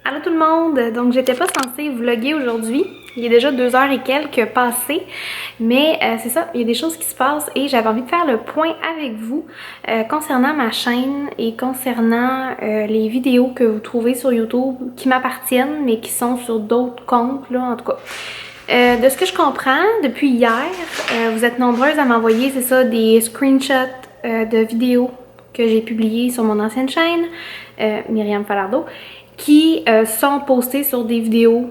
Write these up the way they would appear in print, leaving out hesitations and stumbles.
Allô tout le monde! Donc j'étais pas censée vlogger aujourd'hui. Il est déjà 2h et quelques passées. Mais c'est ça, il y a des choses qui se passent et j'avais envie de faire le point avec vous concernant ma chaîne et concernant les vidéos que vous trouvez sur YouTube qui m'appartiennent mais qui sont sur d'autres comptes là en tout cas. De ce que je comprends, depuis hier, vous êtes nombreuses à m'envoyer, c'est ça, des screenshots de vidéos que j'ai publiées sur mon ancienne chaîne, Myriam Falardeau, qui sont postées sur des vidéos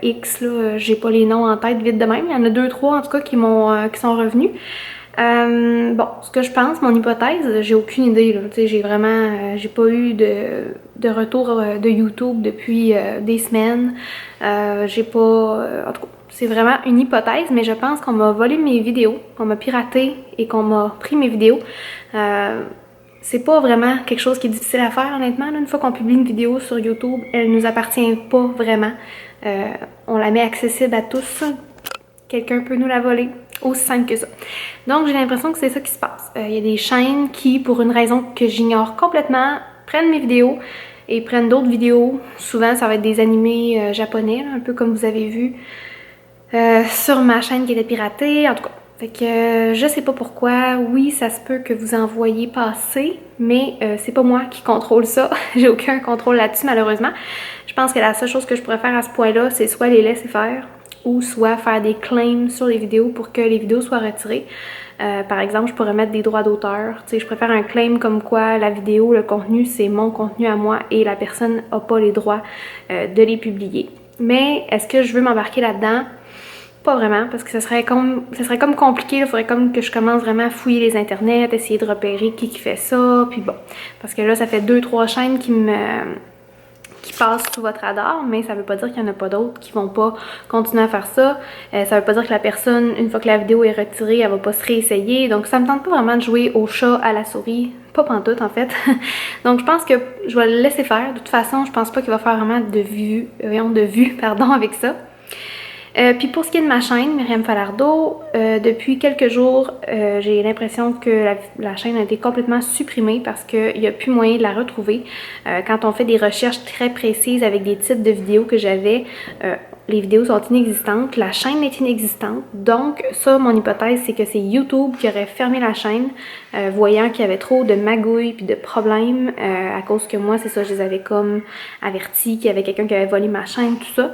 X, là, j'ai pas les noms en tête vite de même, il y en a 2-3 en tout cas qui sont revenus. Bon, ce que je pense, mon hypothèse, j'ai aucune idée, là, tu sais, j'ai pas eu de retour de YouTube depuis des semaines, j'ai pas, en tout cas, c'est vraiment une hypothèse, mais je pense qu'on m'a volé mes vidéos, qu'on m'a piraté et qu'on m'a pris mes vidéos. C'est pas vraiment quelque chose qui est difficile à faire, honnêtement. Là, une fois qu'on publie une vidéo sur YouTube, elle nous appartient pas vraiment. On la met accessible à tous. Quelqu'un peut nous la voler. Aussi simple que ça. Donc, j'ai l'impression que c'est ça qui se passe. Il y a des chaînes qui, pour une raison que j'ignore complètement, prennent mes vidéos et prennent d'autres vidéos. Souvent, ça va être des animés japonais, là, un peu comme vous avez vu sur ma chaîne qui était piratée. En tout cas, fait que je sais pas pourquoi. Oui, ça se peut que vous en voyez passer, mais c'est pas moi qui contrôle ça. J'ai aucun contrôle là-dessus, malheureusement. Je pense que la seule chose que je pourrais faire à ce point-là, c'est soit les laisser faire ou soit faire des claims sur les vidéos pour que les vidéos soient retirées. Par exemple, je pourrais mettre des droits d'auteur. Tu sais, je préfère un claim comme quoi la vidéo, le contenu, c'est mon contenu à moi et la personne n'a pas les droits de les publier. Mais est-ce que je veux m'embarquer là-dedans? Pas vraiment, parce que ça serait comme compliqué, il faudrait comme que je commence vraiment à fouiller les internets, essayer de repérer qui fait ça, puis bon. Parce que là, ça fait 2-3 chaînes qui passent sous votre radar, mais ça veut pas dire qu'il y en a pas d'autres qui vont pas continuer à faire ça. Ça veut pas dire que la personne, une fois que la vidéo est retirée, elle va pas se réessayer. Donc ça me tente pas vraiment de jouer au chat à la souris. Pas pantoute en fait. Donc je pense que je vais le laisser faire. De toute façon, je pense pas qu'il va faire vraiment de vues avec ça. Puis pour ce qui est de ma chaîne, Myriam Falardeau, depuis quelques jours, j'ai l'impression que la chaîne a été complètement supprimée parce qu'il n'y a plus moyen de la retrouver. Quand on fait des recherches très précises avec des titres de vidéos que j'avais, les vidéos sont inexistantes, la chaîne est inexistante. Donc ça, mon hypothèse, c'est que c'est YouTube qui aurait fermé la chaîne, voyant qu'il y avait trop de magouilles puis de problèmes, à cause que moi, c'est ça, je les avais comme avertis qu'il y avait quelqu'un qui avait volé ma chaîne, tout ça.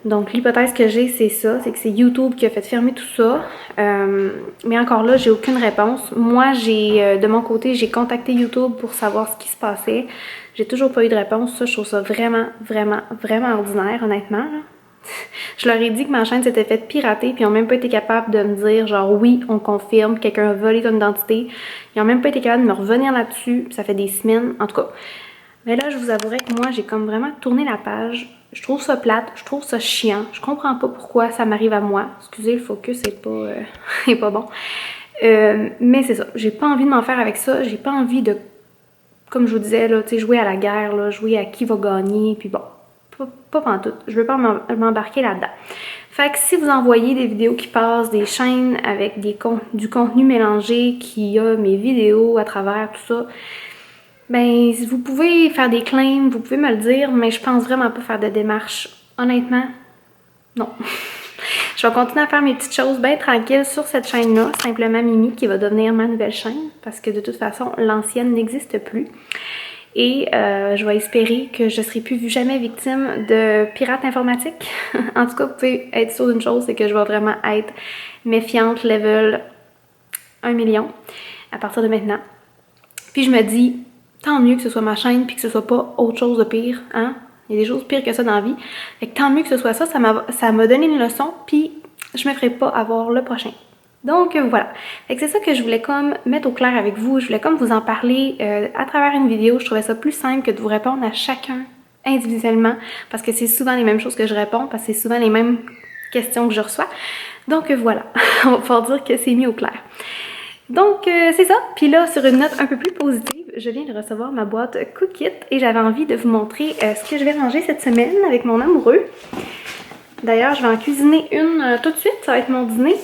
Donc l'hypothèse que j'ai, c'est ça, c'est que c'est YouTube qui a fait fermer tout ça. Mais encore là, j'ai aucune réponse. Moi, de mon côté, j'ai contacté YouTube pour savoir ce qui se passait. J'ai toujours pas eu de réponse. Ça, je trouve ça vraiment, vraiment, vraiment ordinaire, honnêtement, là. Je leur ai dit que ma chaîne s'était faite pirater, puis ils ont même pas été capables de me dire genre oui, on confirme, quelqu'un a volé ton identité. Ils ont même pas été capables de me revenir là-dessus, ça fait des semaines, en tout cas. Mais là, je vous avouerai que moi, j'ai comme vraiment tourné la page. Je trouve ça plate, je trouve ça chiant. Je comprends pas pourquoi ça m'arrive à moi. Excusez, le focus est pas bon. Mais c'est ça, j'ai pas envie de m'en faire avec ça. J'ai pas envie de, comme je vous disais, là, tu sais, jouer à la guerre, là, jouer à qui va gagner, puis bon, pas pantoute. Je veux pas m'embarquer là-dedans. Fait que si vous envoyez des vidéos qui passent, des chaînes avec du contenu mélangé, qui a mes vidéos à travers, tout ça, ben, vous pouvez faire des claims, vous pouvez me le dire, mais je pense vraiment pas faire de démarche. Honnêtement, non. Je vais continuer à faire mes petites choses bien tranquilles sur cette chaîne-là, simplement Mimi, qui va devenir ma nouvelle chaîne, parce que de toute façon, l'ancienne n'existe plus. Et je vais espérer que je ne serai plus jamais victime de pirates informatiques. En tout cas, vous pouvez être sûr d'une chose, c'est que je vais vraiment être méfiante level 1 million à partir de maintenant. Puis je me dis, tant mieux que ce soit ma chaîne puis que ce soit pas autre chose de pire, hein? Il y a des choses pires que ça dans la vie. Fait que tant mieux que ce soit ça, ça m'a donné une leçon puis je me ferai pas avoir le prochain. Donc voilà. Fait que c'est ça que je voulais comme mettre au clair avec vous. Je voulais comme vous en parler à travers une vidéo. Je trouvais ça plus simple que de vous répondre à chacun individuellement parce que c'est souvent les mêmes choses que je réponds parce que c'est souvent les mêmes questions que je reçois. Donc voilà. On va pouvoir dire que c'est mis au clair. Donc c'est ça, puis là sur une note un peu plus positive, je viens de recevoir ma boîte Cookit et j'avais envie de vous montrer ce que je vais manger cette semaine avec mon amoureux. D'ailleurs je vais en cuisiner une tout de suite, ça va être mon dîner.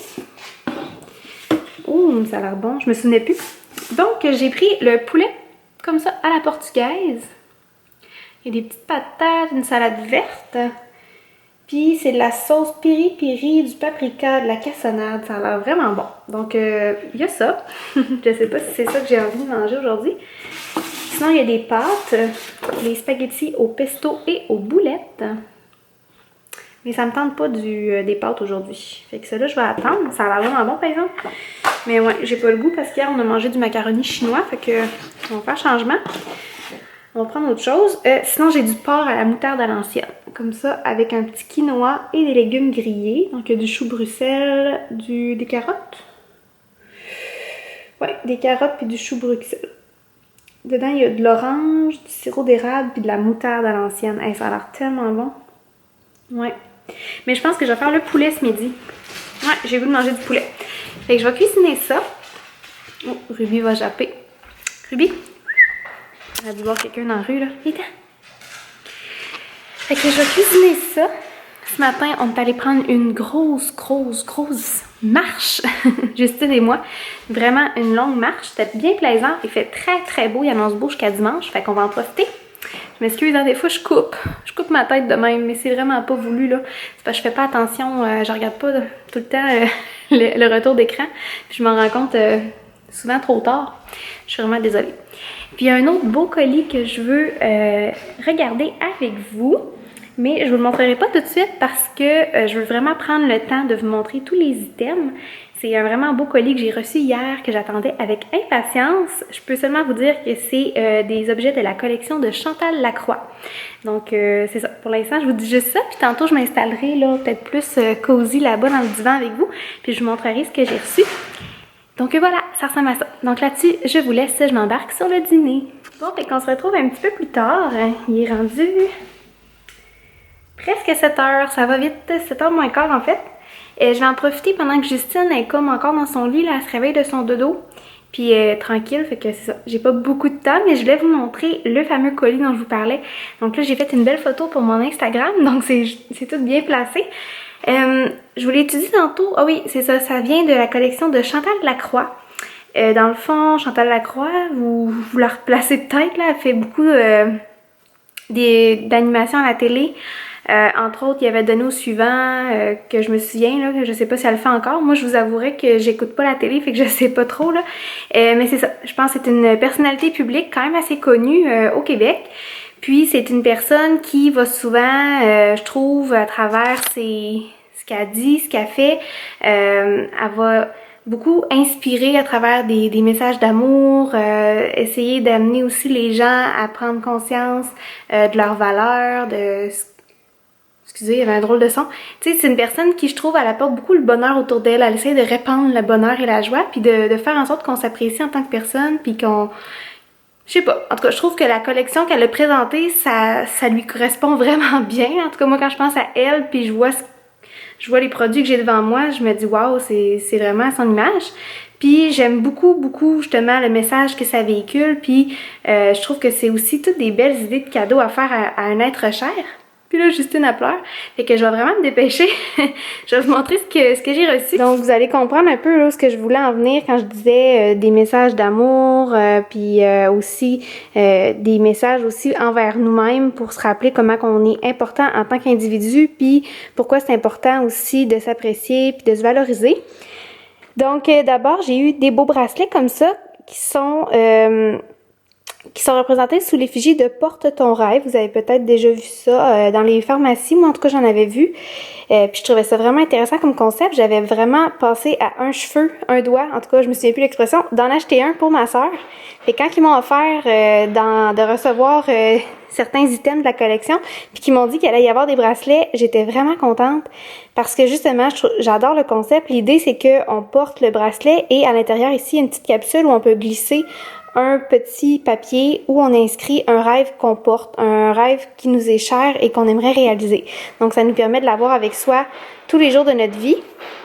Oh, ça a l'air bon, je me souvenais plus. Donc j'ai pris le poulet comme ça à la portugaise. Il y a des petites patates, une salade verte. Puis c'est de la sauce piri-piri, du paprika, de la cassonade. Ça a l'air vraiment bon. Donc il y a ça. Je sais pas si c'est ça que j'ai envie de manger aujourd'hui. Sinon il y a des pâtes, les spaghettis au pesto et aux boulettes. Mais ça me tente pas des pâtes aujourd'hui. Fait que ça là je vais attendre. Ça a l'air vraiment bon par exemple. Mais ouais, j'ai pas le goût parce qu'hier on a mangé du macaroni chinois. Fait que on va faire changement. On va prendre autre chose. Sinon, j'ai du porc à la moutarde à l'ancienne. Comme ça, avec un petit quinoa et des légumes grillés. Donc, il y a du chou Bruxelles, des carottes. Ouais, des carottes puis du chou Bruxelles. Dedans, il y a de l'orange, du sirop d'érable puis de la moutarde à l'ancienne. Hey, ça a l'air tellement bon. Ouais. Mais je pense que je vais faire le poulet ce midi. Ouais, j'ai voulu manger du poulet. Fait que je vais cuisiner ça. Oh, Ruby va japper. Ruby? Elle a dû voir quelqu'un dans la rue, là. Viens. Fait que je vais cuisiner ça. Ce matin, on est allé prendre une grosse marche. Justine et moi. Vraiment une longue marche. C'était bien plaisant. Il fait très beau. Il annonce beau jusqu'à dimanche. Fait qu'on va en profiter. Je m'excuse, hein, des fois je coupe. Je coupe ma tête de même, mais c'est vraiment pas voulu, là. C'est parce que je fais pas attention. Je regarde pas tout le temps le retour d'écran. Puis je m'en rends compte souvent trop tard. Je suis vraiment désolée. Puis il y a un autre beau colis que je veux regarder avec vous, mais je vous le montrerai pas tout de suite parce que je veux vraiment prendre le temps de vous montrer tous les items. C'est un vraiment beau colis que j'ai reçu hier, que j'attendais avec impatience. Je peux seulement vous dire que c'est des objets de la collection de Chantal Lacroix. Donc c'est ça, pour l'instant je vous dis juste ça, puis tantôt je m'installerai là peut-être plus cosy là-bas dans le divan avec vous, puis je vous montrerai ce que j'ai reçu. Donc voilà, ça ressemble à ça. Donc là-dessus, je vous laisse, je m'embarque sur le dîner. Bon, fait qu'on se retrouve un petit peu plus tard. Il est rendu presque 7 heures, ça va vite, 7 heures moins quart en fait. Et je vais en profiter pendant que Justine est comme encore dans son lit, là, elle se réveille de son dodo. Puis tranquille, fait que c'est ça. J'ai pas beaucoup de temps, mais je voulais vous montrer le fameux colis dont je vous parlais. Donc là, j'ai fait une belle photo pour mon Instagram, donc c'est tout bien placé. Je vous l'ai dit tantôt. Ah oui, c'est ça, ça vient de la collection de Chantal Lacroix. Dans le fond, Chantal Lacroix, vous la replacez peut-être, là, elle fait beaucoup d'animations à la télé. Entre autres, il y avait donné au suivant que je me souviens, là, que je sais pas si elle le fait encore. Moi, je vous avouerai que j'écoute pas la télé, fait que je sais pas trop, là. Mais c'est ça, je pense que c'est une personnalité publique quand même assez connue au Québec. Puis, c'est une personne qui va souvent, je trouve, à travers ce qu'elle dit, ce qu'elle fait, elle va beaucoup inspirer à travers des messages d'amour, essayer d'amener aussi les gens à prendre conscience de leurs valeurs, excusez, il y avait un drôle de son. Tu sais, c'est une personne qui, je trouve, elle apporte beaucoup le bonheur autour d'elle. Elle essaie de répandre le bonheur et la joie, puis de faire en sorte qu'on s'apprécie en tant que personne, puis qu'on... Je sais pas. En tout cas, je trouve que la collection qu'elle a présentée, ça lui correspond vraiment bien. En tout cas, moi, quand je pense à elle, puis je vois les produits que j'ai devant moi, je me dis waouh, c'est vraiment son image. Puis j'aime beaucoup justement le message que ça véhicule. Puis je trouve que c'est aussi toutes des belles idées de cadeaux à faire à un être cher. Puis là, Justine a pleure. Fait que je vais vraiment me dépêcher. Je vais vous montrer ce que j'ai reçu. Donc, vous allez comprendre un peu là, ce que je voulais en venir quand je disais des messages d'amour, puis aussi des messages aussi envers nous-mêmes pour se rappeler comment on est important en tant qu'individu, puis pourquoi c'est important aussi de s'apprécier puis de se valoriser. Donc, d'abord, j'ai eu des beaux bracelets comme ça qui sont représentés sous l'effigie de Porte ton rêve. Vous avez peut-être déjà vu ça dans les pharmacies. Moi, en tout cas, j'en avais vu. Puis je trouvais ça vraiment intéressant comme concept. J'avais vraiment passé à un cheveu, un doigt, en tout cas, je me souviens plus l'expression, d'en acheter un pour ma sœur. Et quand ils m'ont offert de recevoir certains items de la collection, puis qu'ils m'ont dit qu'il allait y avoir des bracelets, j'étais vraiment contente parce que justement, j'adore le concept. L'idée, c'est qu'on porte le bracelet et à l'intérieur ici, il y a une petite capsule où on peut glisser un petit papier où on inscrit un rêve qu'on porte, un rêve qui nous est cher et qu'on aimerait réaliser. Donc, ça nous permet de l'avoir avec soi tous les jours de notre vie.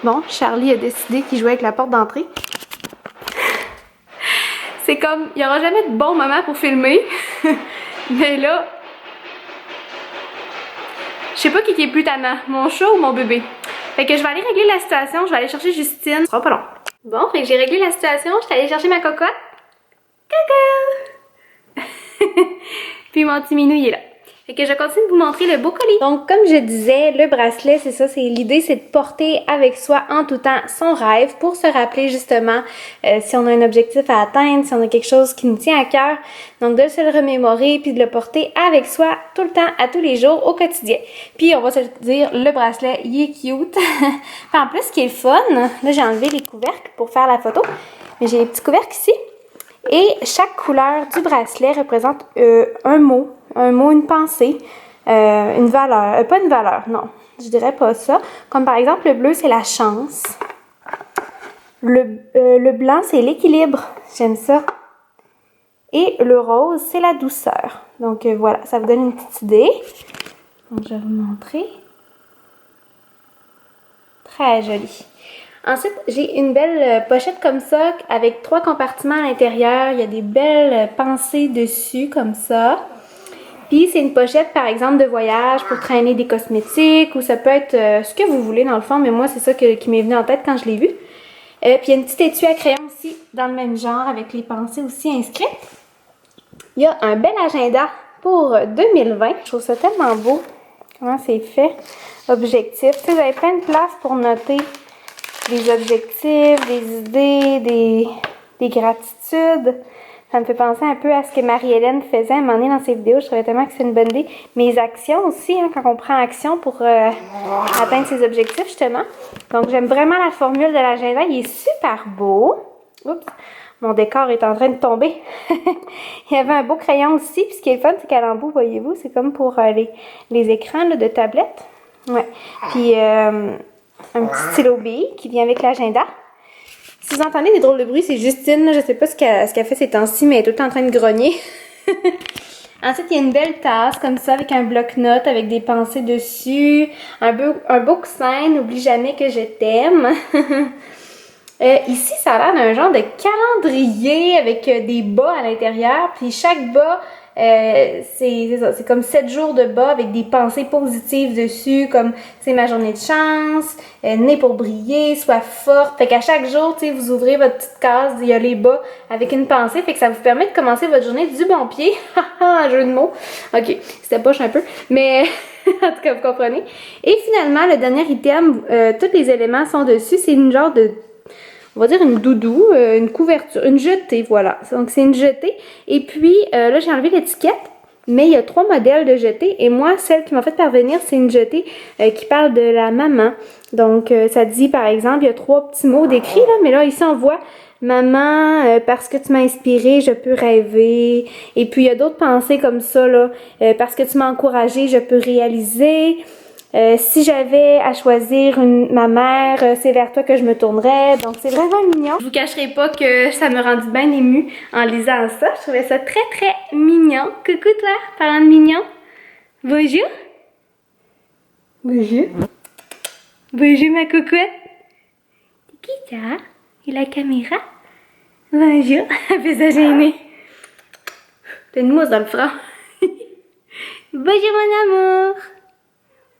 Bon, Charlie a décidé qu'il jouait avec la porte d'entrée. C'est comme, il n'y aura jamais de bon moment pour filmer. Mais là, je sais pas qui est plus tannant, mon chat ou mon bébé. Fait que je vais aller régler la situation, je vais aller chercher Justine. Ça sera pas long. Bon, fait que j'ai réglé la situation, je suis allée chercher ma cocotte. Coucou! Puis mon petit minou, il est là. Fait que je continue de vous montrer le beau collier. Donc, comme je disais, le bracelet, c'est ça, l'idée, c'est de porter avec soi en tout temps son rêve pour se rappeler justement si on a un objectif à atteindre, si on a quelque chose qui nous tient à cœur. Donc, de se le remémorer puis de le porter avec soi tout le temps, à tous les jours, au quotidien. Puis, on va se dire, le bracelet, il est cute. Puis, en plus, ce qui est le fun, là, j'ai enlevé les couvercles pour faire la photo, mais j'ai les petits couvercles ici. Et chaque couleur du bracelet représente un mot, une pensée, une valeur. Pas une valeur, non, je dirais pas ça. Comme par exemple, le bleu, c'est la chance. Le blanc, c'est l'équilibre. J'aime ça. Et le rose, c'est la douceur. Donc voilà, ça vous donne une petite idée. Donc je vais vous montrer. Très joli. Ensuite, j'ai une belle pochette comme ça, avec 3 compartiments à l'intérieur. Il y a des belles pensées dessus, comme ça. Puis, c'est une pochette, par exemple, de voyage pour traîner des cosmétiques, ou ça peut être ce que vous voulez, dans le fond, mais moi, c'est ça qui m'est venu en tête quand je l'ai vu. Puis, il y a une petite étui à crayon aussi, dans le même genre, avec les pensées aussi inscrites. Il y a un bel agenda pour 2020. Je trouve ça tellement beau, comment c'est fait. Objectif. Tu sais, vous avez plein de place pour noter des objectifs, des idées, des gratitudes. Ça me fait penser un peu à ce que Marie-Hélène faisait à un moment donné dans ses vidéos. Je trouvais tellement que c'est une bonne idée. Mes actions aussi, hein, quand on prend action pour atteindre ses objectifs, justement. Donc, j'aime vraiment la formule de l'agenda. Il est super beau. Oups, mon décor est en train de tomber. Il y avait un beau crayon aussi. Puis ce qui est le fun, c'est qu'à l'embout, voyez-vous, c'est comme pour les écrans là, de tablette. Ouais. Puis... un petit stylo bille qui vient avec l'agenda. Si vous entendez des drôles de bruit, c'est Justine. Là, je sais pas ce qu'elle fait ces temps-ci, mais elle est tout le temps en train de grogner. Ensuite, il y a une belle tasse comme ça avec un bloc-notes avec des pensées dessus. Un beau coussin, n'oublie jamais que je t'aime. Ici, ça a l'air d'un genre de calendrier avec des bas à l'intérieur. Puis chaque bas, c'est comme 7 jours de bas avec des pensées positives dessus, comme c'est ma journée de chance, née pour briller, sois forte. Fait qu'à chaque jour, tu sais, vous ouvrez votre petite case, il y a les bas avec une pensée, fait que ça vous permet de commencer votre journée du bon pied. Haha, un jeu de mots. Ok, c'était poche un peu, mais en tout cas, vous comprenez. Et finalement, le dernier item, tous les éléments sont dessus, c'est une genre de... on va dire une doudou, une couverture, une jetée, voilà. Donc, c'est une jetée. Et puis, là, j'ai enlevé l'étiquette, mais il y a 3 modèles de jetées. Et moi, celle qui m'a fait parvenir, c'est une jetée qui parle de la maman. Donc, ça dit, par exemple, il y a 3 petits mots décrits, là. Mais là, ici, on voit « Maman, parce que tu m'as inspirée, je peux rêver. » Et puis, il y a d'autres pensées comme ça, là. « Parce que tu m'as encouragée, je peux réaliser. » Si j'avais à choisir ma mère, c'est vers toi que je me tournerais. Donc, c'est vraiment mignon. Je vous cacherai pas que ça me rendit bien émue en lisant ça. Je trouvais ça très, très mignon. Coucou toi, parlant de mignon. Bonjour. Bonjour. Bonjour ma coucouette. C'est qui ça? Et la caméra? Bonjour. Elle fait ça gêner. T'as une mousse dans le front. Bonjour mon amour.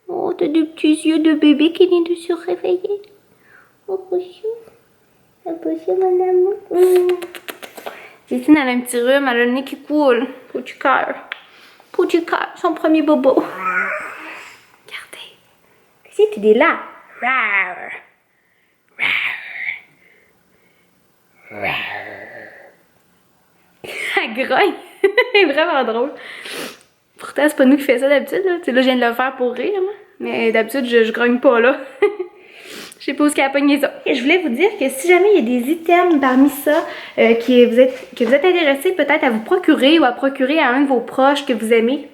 Oh, t'as des petits yeux de bébé qui viennent de se réveiller. Oh, bonjour. Oh, bonjour, mon amour. Justine, elle a un petit rhume, elle a le nez qui coule. Petit cœur. Petit cœur, son premier bobo. Regardez. Qu'est-ce que tu dis là? Rar. Rar. Rar. Elle grogne. C'est vraiment drôle. Pourtant, c'est pas nous qui faisons ça d'habitude, là. Là, je viens de le faire pour rire, là. Mais d'habitude, je grogne pas, là. Je sais pas où est-ce qu'elle a pogné ça. Et je voulais vous dire que si jamais il y a des items parmi ça que vous êtes intéressé peut-être à vous procurer ou à procurer à un de vos proches que vous aimez,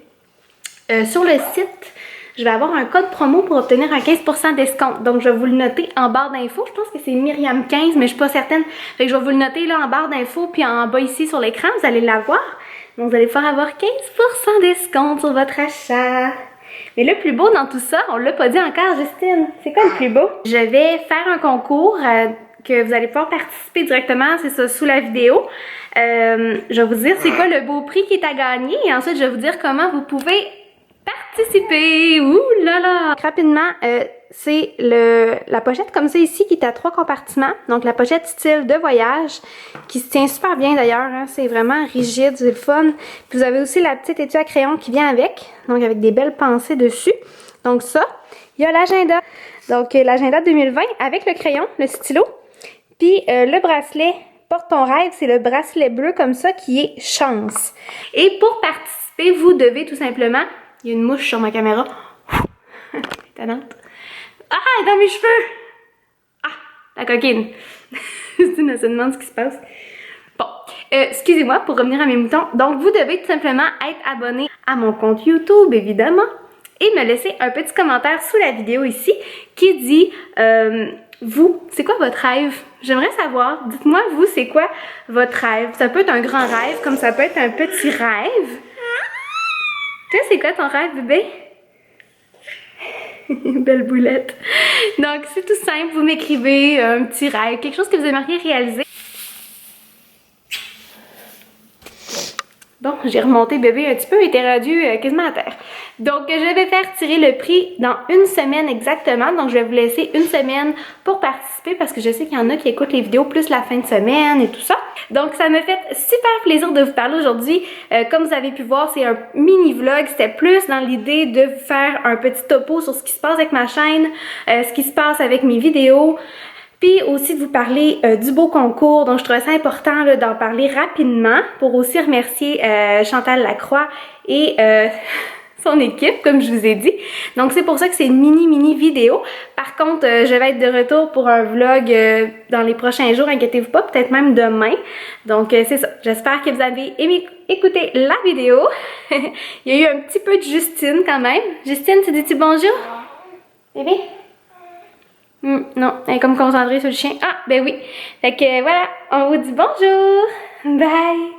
sur le site, je vais avoir un code promo pour obtenir un 15% d'escompte. Donc, je vais vous le noter en barre d'infos. Je pense que c'est Myriam15, mais je suis pas certaine. Fait que je vais vous le noter là en barre d'infos, puis en bas ici sur l'écran, vous allez l'avoir. Donc, vous allez pouvoir avoir 15% d'escompte sur votre achat. Mais le plus beau dans tout ça, on l'a pas dit encore, Justine. C'est quoi le plus beau? Je vais faire un concours que vous allez pouvoir participer directement, c'est ça, sous la vidéo. Je vais vous dire c'est quoi le beau prix qui est à gagner et ensuite je vais vous dire comment vous pouvez participer. Ouh là là! Rapidement, c'est la pochette comme ça ici qui est à 3 compartiments. Donc la pochette style de voyage qui se tient super bien d'ailleurs. Hein. C'est vraiment rigide, c'est le fun. Puis vous avez aussi la petite étui à crayon qui vient avec. Donc avec des belles pensées dessus. Donc ça. Il y a l'agenda. Donc l'agenda 2020 avec le crayon, le stylo. Puis le bracelet Porte ton rêve, c'est le bracelet bleu comme ça qui est chance. Et pour participer, vous devez tout simplement... Il y a une mouche sur ma caméra. Étonnante. Ah, elle est dans mes cheveux! Ah, la coquine. Elle se demande ce qui se passe. Bon, excusez-moi pour revenir à mes moutons. Donc, vous devez tout simplement être abonné à mon compte YouTube, évidemment. Et me laisser un petit commentaire sous la vidéo ici qui dit... vous, c'est quoi votre rêve? J'aimerais savoir. Dites-moi, vous, c'est quoi votre rêve? Ça peut être un grand rêve, comme ça peut être un petit rêve. Toi, c'est quoi ton rêve, bébé? Belle boulette. Donc, c'est tout simple. Vous m'écrivez un petit rêve, quelque chose que vous aimeriez réaliser. Bon, j'ai remonté bébé un petit peu, il était rendu quasiment à terre. Donc, je vais faire tirer le prix dans une semaine exactement. Donc, je vais vous laisser une semaine pour participer parce que je sais qu'il y en a qui écoutent les vidéos plus la fin de semaine et tout ça. Donc, ça me fait super plaisir de vous parler aujourd'hui. Comme vous avez pu voir, c'est un mini vlog. C'était plus dans l'idée de vous faire un petit topo sur ce qui se passe avec ma chaîne, ce qui se passe avec mes vidéos. Puis aussi de vous parler du beau concours, donc je trouvais ça important d'en parler rapidement pour aussi remercier Chantal Lacroix et son équipe, comme je vous ai dit. Donc c'est pour ça que c'est une mini vidéo. Par contre, je vais être de retour pour un vlog dans les prochains jours, inquiétez-vous pas, peut-être même demain. Donc c'est ça, j'espère que vous avez aimé écouter la vidéo. Il y a eu un petit peu de Justine quand même. Justine, tu dis-tu bonjour? Bébé? Non, elle est comme concentrée sur le chien. Ah, ben oui. Fait que voilà, on vous dit bonjour. Bye.